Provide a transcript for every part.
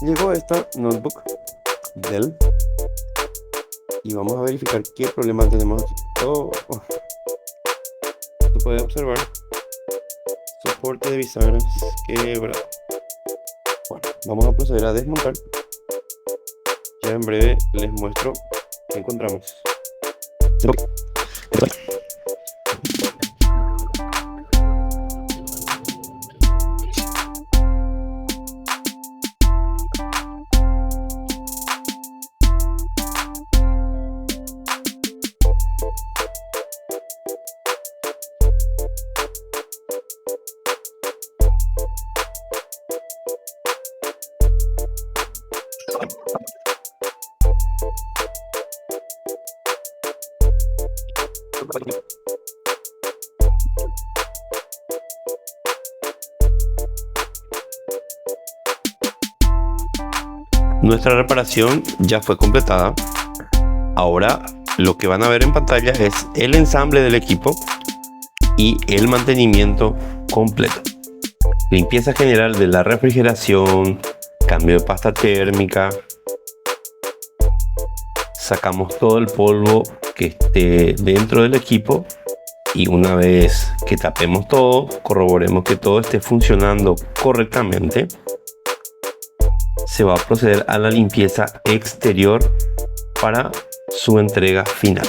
Llegó esta notebook Dell y vamos a verificar qué problema tenemos aquí. Se puede observar soporte de bisagras quebrado. Bueno, vamos a proceder a desmontar. Ya en breve les muestro qué encontramos. Nuestra reparación ya fue completada. Ahora lo que van a ver en pantalla es el ensamble del equipo y el mantenimiento completo. Limpieza general de la refrigeración, cambio de pasta térmica. Sacamos todo el polvo que esté dentro del equipo y una vez que tapemos todo, corroboremos que todo esté funcionando correctamente, se va a proceder a la limpieza exterior para su entrega final.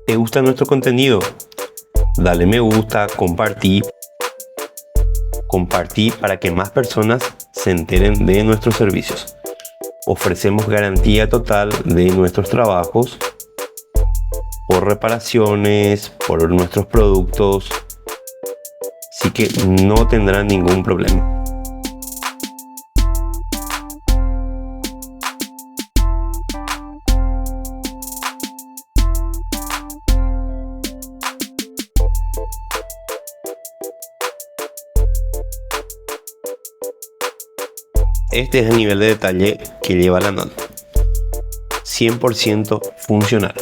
¿Te gusta nuestro contenido? Dale me gusta, compartí para que más personas se enteren de nuestros servicios. Ofrecemos garantía total de nuestros trabajos por reparaciones, por nuestros productos, así que no tendrán ningún problema. Este es el nivel de detalle que lleva la nota. 100% funcional.